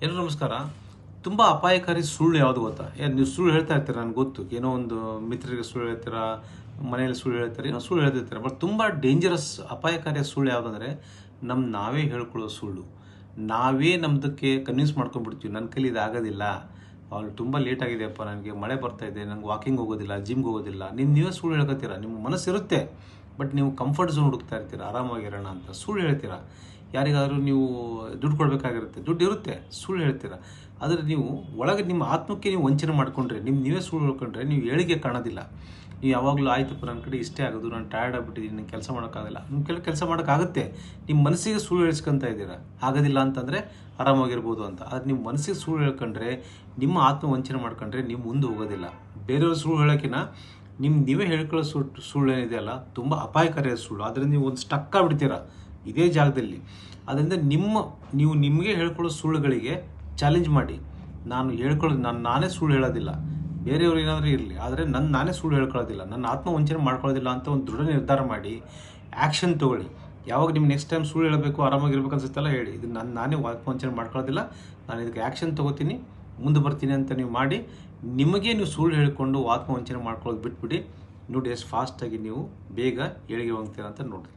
ಎಲ್ಲರೂ ನಮಸ್ಕಾರ. ತುಂಬ ಅಪಾಯಕಾರಿ ಸುಳ್ಳು ಯಾವುದು ಗೊತ್ತಾ? ನೀವು ಸುಳ್ಳು ಹೇಳ್ತಾ ಇರ್ತೀರ, ನನಗೆ ಗೊತ್ತು. ಏನೋ ಒಂದು ಮಿತ್ರರಿಗೆ ಸುಳ್ಳು ಹೇಳ್ತೀರಾ, ಮನೆಯಲ್ಲಿ ಸುಳ್ಳು ಹೇಳ್ತೀರಾ, ಏನೋ ಸುಳ್ಳು ಹೇಳ್ತಿರ್ತೀರ. ಬಟ್ ತುಂಬ ಡೇಂಜರಸ್ ಅಪಾಯಕಾರಿಯ ಸುಳ್ಳು ಯಾವುದಂದರೆ ನಾವೇ ಹೇಳ್ಕೊಳ್ಳೋ ಸುಳ್ಳು. ನಾವೇ ನಮ್ಮದಕ್ಕೆ ಕನ್ವಿನ್ಸ್ ಮಾಡ್ಕೊಂಡ್ಬಿಡ್ತೀವಿ, ನನ್ನ ಕೈಲಿ ಇದು ಆಗೋದಿಲ್ಲ, ಅವ್ನು ತುಂಬ ಲೇಟ್ ಆಗಿದೆಯಪ್ಪ, ನನಗೆ ಮಳೆ ಬರ್ತಾ ಇದೆ, ನಂಗೆ ವಾಕಿಂಗ್ ಹೋಗೋದಿಲ್ಲ, ಜಿಮ್ಗೆ ಹೋಗೋದಿಲ್ಲ. ನೀವೇ ಸುಳ್ಳು ಹೇಳ್ಕೊತೀರ. ನಿಮ್ಮ ಮನಸ್ಸಿರುತ್ತೆ, ಬಟ್ ನೀವು ಕಂಫರ್ಟ್ ಝೋನ್ ಹುಡುಕ್ತಾ ಇರ್ತೀರ, ಆರಾಮಾಗಿರೋಣ ಅಂತ ಸುಳ್ಳು ಹೇಳ್ತೀರಾ. ಯಾರಿಗಾದರೂ ನೀವು ದುಡ್ಡು ಕೊಡಬೇಕಾಗಿರುತ್ತೆ, ದುಡ್ಡು ಇರುತ್ತೆ, ಸುಳ್ಳು ಹೇಳ್ತೀರಾ. ಆದರೆ ನೀವು ಒಳಗೆ ನಿಮ್ಮ ಆತ್ಮಕ್ಕೆ ನೀವು ವಂಚನೆ ಮಾಡಿಕೊಂಡ್ರೆ, ನೀವೇ ಸುಳ್ಳು ಹೇಳ್ಕೊಂಡ್ರೆ ನೀವು ಏಳಿಗೆ ಕಾಣೋದಿಲ್ಲ. ನೀವು ಯಾವಾಗಲೂ ಆಯ್ತಪ್ಪ, ನನ್ನ ಕಡೆ ಇಷ್ಟೇ ಆಗೋದು, ನಾನು ಟಯರ್ಡ್ ಆಗಿಬಿಟ್ಟಿದ್ದೀನಿ, ನಂಗೆ ಕೆಲಸ ಮಾಡೋಕ್ಕಾಗಲ್ಲ. ನಿಮ್ಮ ಕೆಲಸ ಮಾಡೋಕ್ಕಾಗುತ್ತೆ, ನಿಮ್ಮ ಮನಸ್ಸಿಗೆ ಸುಳ್ಳು ಹೇಳ್ಸ್ಕೊತಾ ಇದ್ದೀರಾ. ಆಗೋದಿಲ್ಲ ಅಂತಂದರೆ ಆರಾಮಾಗಿರ್ಬೋದು ಅಂತ. ಆದರೆ ನಿಮ್ಮ ಮನಸ್ಸಿಗೆ ಸುಳ್ಳು ಹೇಳ್ಕೊಂಡ್ರೆ, ನಿಮ್ಮ ಆತ್ಮ ವಂಚನೆ ಮಾಡ್ಕೊಂಡ್ರೆ ನೀವು ಮುಂದೆ ಹೋಗೋದಿಲ್ಲ. ಬೇರೆಯವ್ರ ಸುಳ್ಳು ಹೇಳೋಕ್ಕಿಂತ ನೀವೇ ಹೇಳ್ಕೊಳ್ಳೋ ಸುಳ್ಳು ಏನಿದೆಯಲ್ಲ, ತುಂಬ ಅಪಾಯಕಾರಿಯಾದ ಸುಳ್ಳು. ಆದ್ದರಿಂದ ನೀವು ಒಂದು ಸ್ಟಕ್ ಆಗಿಬಿಡ್ತೀರ ಇದೇ ಜಾಗದಲ್ಲಿ. ಅದರಿಂದ ನೀವು ನಿಮಗೆ ಹೇಳ್ಕೊಳ್ಳೋ ಸುಳ್ಳುಗಳಿಗೆ ಚಾಲೆಂಜ್ ಮಾಡಿ. ನಾನೇ ಸುಳ್ಳು ಹೇಳೋದಿಲ್ಲ, ಬೇರೆಯವ್ರು ಏನಾದರೂ ಇರಲಿ, ಆದರೆ ನಾನೇ ಸುಳ್ಳು ಹೇಳ್ಕೊಳ್ಳೋದಿಲ್ಲ, ನನ್ನ ಆತ್ಮ ವಂಚನೆ ಮಾಡ್ಕೊಳ್ಳೋದಿಲ್ಲ ಅಂತ ಒಂದು ದೃಢ ನಿರ್ಧಾರ ಮಾಡಿ ಆ್ಯಕ್ಷನ್ ತೊಗೊಳ್ಳಿ. ಯಾವಾಗ ನಿಮ್ಗೆ ನೆಕ್ಸ್ಟ್ ಟೈಮ್ ಸುಳ್ಳು ಹೇಳಬೇಕು, ಆರಾಮಾಗಿರ್ಬೇಕು ಅನ್ಸುತ್ತಲ್ಲ, ಹೇಳಿ ಇದು ನಾನೇ ಆತ್ಮ ವಂಚನೆ ಮಾಡ್ಕೊಳ್ಳೋದಿಲ್ಲ, ನಾನು ಇದಕ್ಕೆ ಆ್ಯಕ್ಷನ್ ತೊಗೋತೀನಿ, ಮುಂದೆ ಬರ್ತೀನಿ ಅಂತ ನೀವು ಮಾಡಿ. ನಿಮಗೆ ನೀವು ಸುಳ್ಳು ಹೇಳಿಕೊಂಡು ಆತ್ಮ ವಂಚನೆ ಮಾಡ್ಕೊಳ್ಳೋದು ಬಿಟ್ಬಿಡಿ. ನೋಡಿ ಎಷ್ಟು ಫಾಸ್ಟಾಗಿ ನೀವು ಬೇಗ ಏಳಿಗೆ ಹೋಗ್ತೀರ ಅಂತ ನೋಡಿ.